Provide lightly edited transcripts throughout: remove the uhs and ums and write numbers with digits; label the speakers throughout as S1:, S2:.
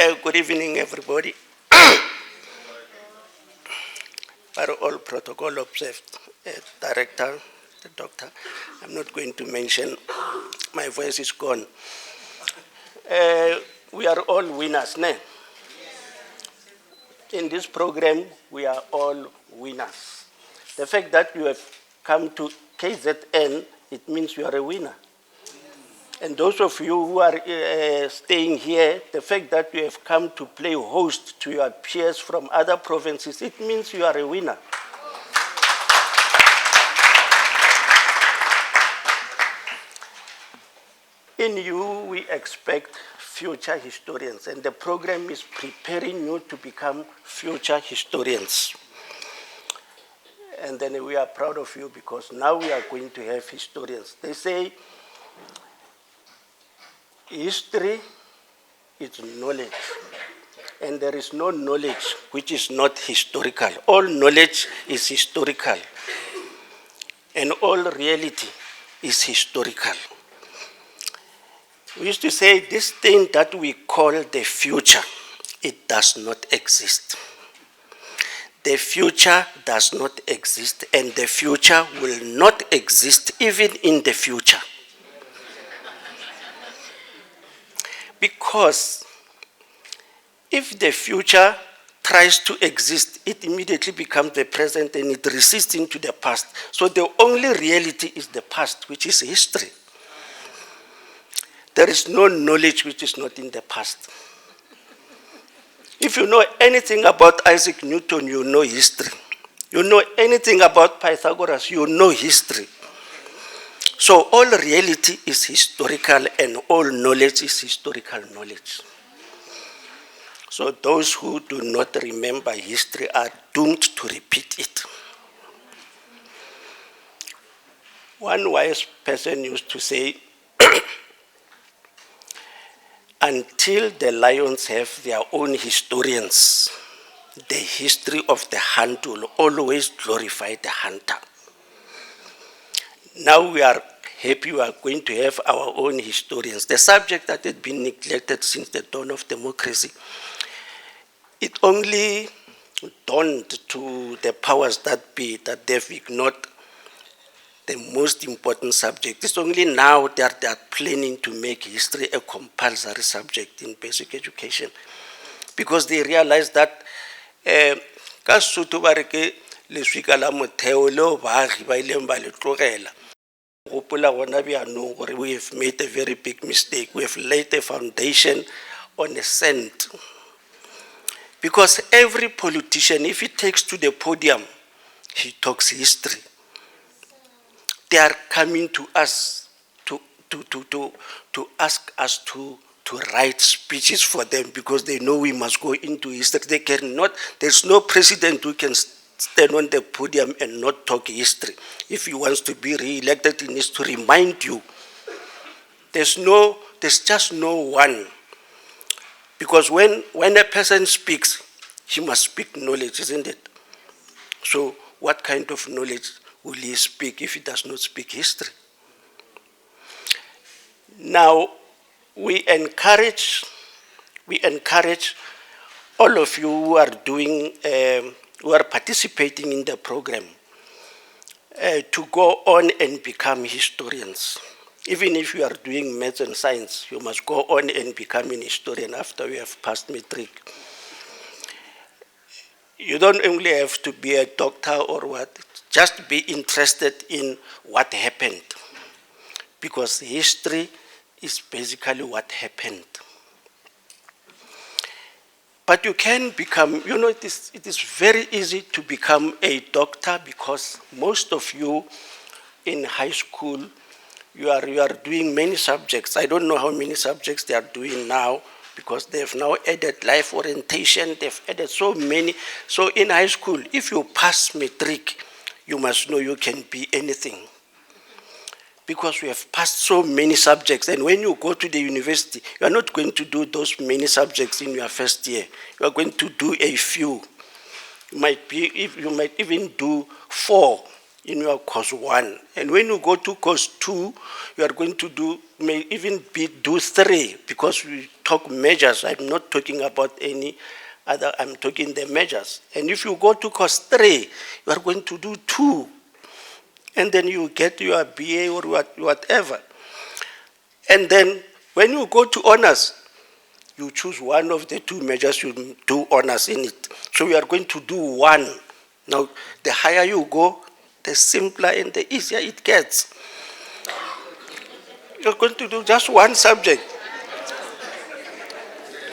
S1: Good evening, everybody. Are all protocol observed? Director, the doctor, I'm not going to mention, my voice is gone. We are all winners, ne? In this program, we are all winners. The fact that you have come to KZN, it means you are a winner. And those of you who are staying here, the fact that you have come to play host to your peers from other provinces, it means you are a winner. In you, we expect future historians, and the program is preparing you to become future historians. And then we are proud of you because now we are going to have historians. They say, history is knowledge, and there is no knowledge which is not historical. All knowledge is historical, and all reality is historical. We used to say this thing that we call the future, it does not exist. The future does not exist, and the future will not exist even in the future. Because if the future tries to exist, it immediately becomes the present and it recedes into the past. So the only reality is the past, which is history. There is no knowledge which is not in the past. If you know anything about Isaac Newton, you know history. You know anything about Pythagoras, you know history. So all reality is historical and all knowledge is historical knowledge. So those who do not remember history are doomed to repeat it. One wise person used to say, until the lions have their own historians, the history of the hunt will always glorify the hunter. Now we are happy we are going to have our own historians. The subject that had been neglected since the dawn of democracy, it only dawned to the powers that be that they've ignored the most important subject. It's only now that they are planning to make history a compulsory subject in basic education, because they realize that we have made a very big mistake. We have laid a foundation on a sand. Because every politician, if he takes to the podium, he talks history. They are coming to us to ask us to write speeches for them because they know we must go into history. They cannot, there's no president who can stand on the podium and not talk history. If he wants to be re-elected, he needs to remind you. There's just no one. Because when a person speaks, he must speak knowledge, isn't it? So what kind of knowledge will he speak if he does not speak history? Now, we encourage all of you who are who are participating in the program to go on and become historians. Even if you are doing maths and science, you must go on and become an historian after you have passed matric. You don't only have to be a doctor or what, just be interested in what happened. Because history is basically what happened. But you can become, you know, it is very easy to become a doctor because most of you in high school, you are doing many subjects. I don't know how many subjects they are doing now because they have now added life orientation, they've added so many. So in high school, if you pass matric, you must know you can be anything. Because we have passed so many subjects, and when you go to the university, you are not going to do those many subjects in your first year. You are going to do a few. You might even do 4 in your course 1. And when you go to course 2, you are going to may even do 3, because we talk measures. I'm not talking about any other, I'm talking the measures. And if you go to course 3, you are going to do 2. And then you get your BA or whatever. And then when you go to honors, you choose one of the 2 measures, you do honors in it. So you are going to do 1. Now, the higher you go, the simpler and the easier it gets. You're going to do just 1 subject.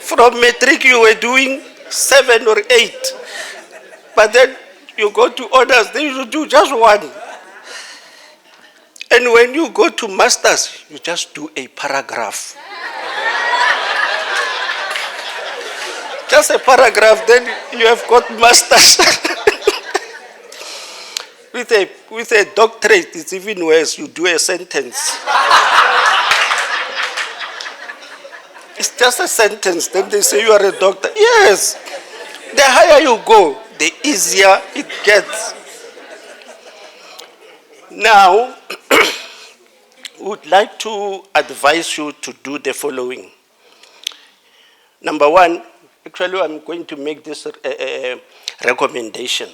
S1: From matric, you were doing 7 or 8. But then you go to honors, then you do just 1. And when you go to masters, you just do a paragraph. Just a paragraph, then you have got masters. With a doctorate, it's even worse. You do a sentence. It's just a sentence. Then they say you are a doctor. Yes. The higher you go, the easier it gets. Now, would like to advise you to do the following. Number 1, actually I'm going to make this recommendation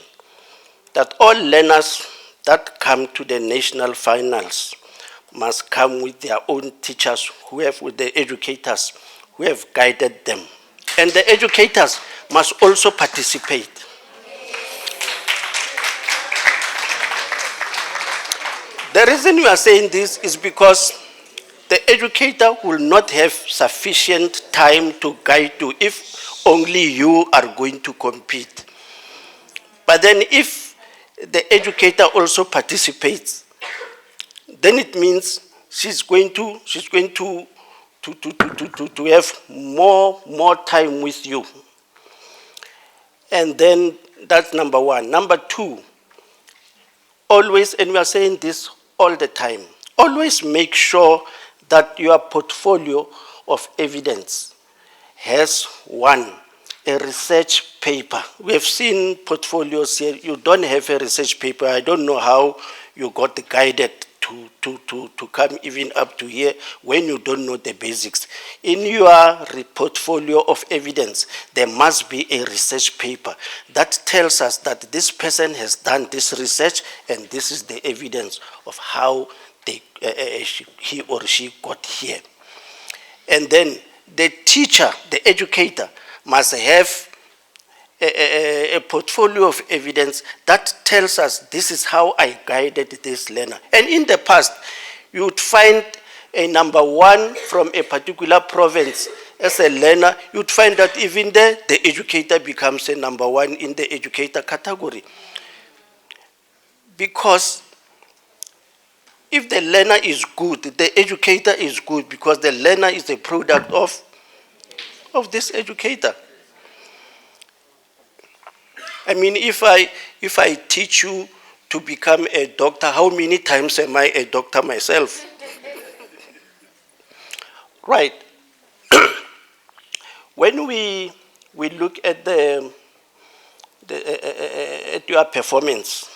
S1: that all learners that come to the national finals must come with their own teachers, with the educators who have guided them. And the educators must also participate. The reason we are saying this is because the educator will not have sufficient time to guide you if only you are going to compete. But then if the educator also participates, then it means she's going to have more time with you. And then that's number 1. Number 2, always, and we are saying this all the time, always make sure that your portfolio of evidence has 1, a research paper. We have seen portfolios here. You don't have a research paper. I don't know how you got guided to come even up to here when you don't know the basics. In your portfolio of evidence, there must be a research paper that tells us that this person has done this research and this is the evidence of how he or she got here. And then the teacher, the educator, must have a portfolio of evidence that tells us this is how I guided this learner. And in the past, you would find a number 1 from a particular province as a learner. You'd find that even there, the educator becomes a number 1 in the educator category. Because if the learner is good, the educator is good, because the learner is a product of this educator. I mean, if I teach you to become a doctor, how many times am I a doctor myself? Right. When we look at at your performance,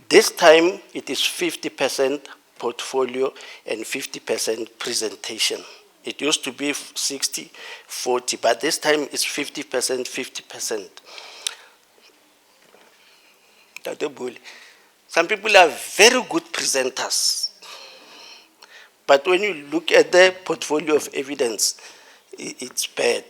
S1: this time it is 50% portfolio and 50% presentation. It used to be 60-40, but this time it's 50%, 50%. Some people are very good presenters, but when you look at the portfolio of evidence, it's bad.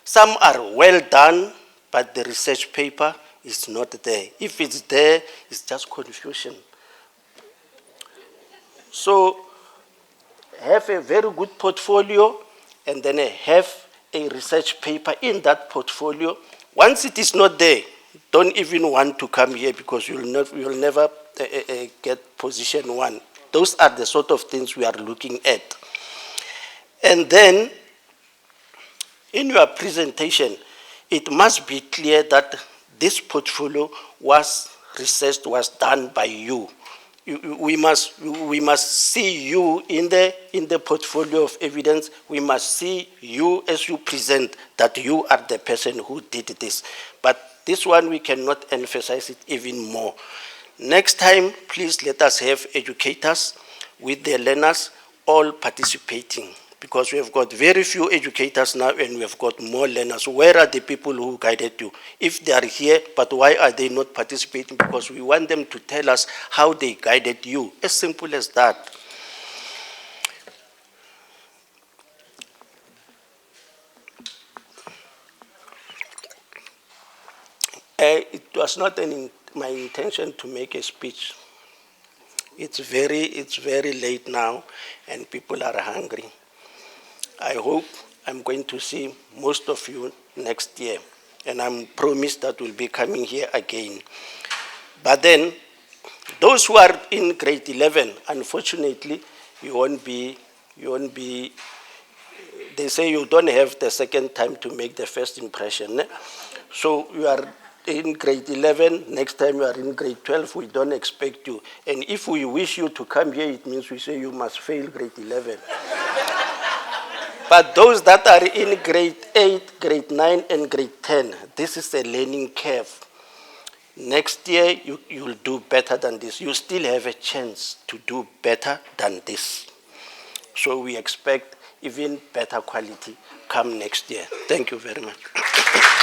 S1: Some are well done, but the research paper is not there. If it's there, it's just confusion. So have a very good portfolio, and then have a research paper in that portfolio. Once it is not there, don't even want to come here, because you'll never get position 1. Those are the sort of things we are looking at. And then, in your presentation, it must be clear that this portfolio was researched, was done by you. We must see you in the portfolio of evidence. We must see you as you present, that you are the person who did this. But this one we cannot emphasize it even more. Next time, please let us have educators with their learners all participating, because we have got very few educators now and we have got more learners. Where are the people who guided you? If they are here, but why are they not participating? Because we want them to tell us how they guided you. As simple as that. It was not my intention to make a speech. It's very late now and people are hungry. I hope I'm going to see most of you next year, and I'm promised that we'll be coming here again. But then, those who are in grade 11, unfortunately, you won't be, they say you don't have the second time to make the first impression. So you are in grade 11, next time you are in grade 12, we don't expect you. And if we wish you to come here, it means we say you must fail grade 11. But those that are in grade 8, grade 9, and grade 10, this is a learning curve. Next year, you'll do better than this. You still have a chance to do better than this. So we expect even better quality come next year. Thank you very much.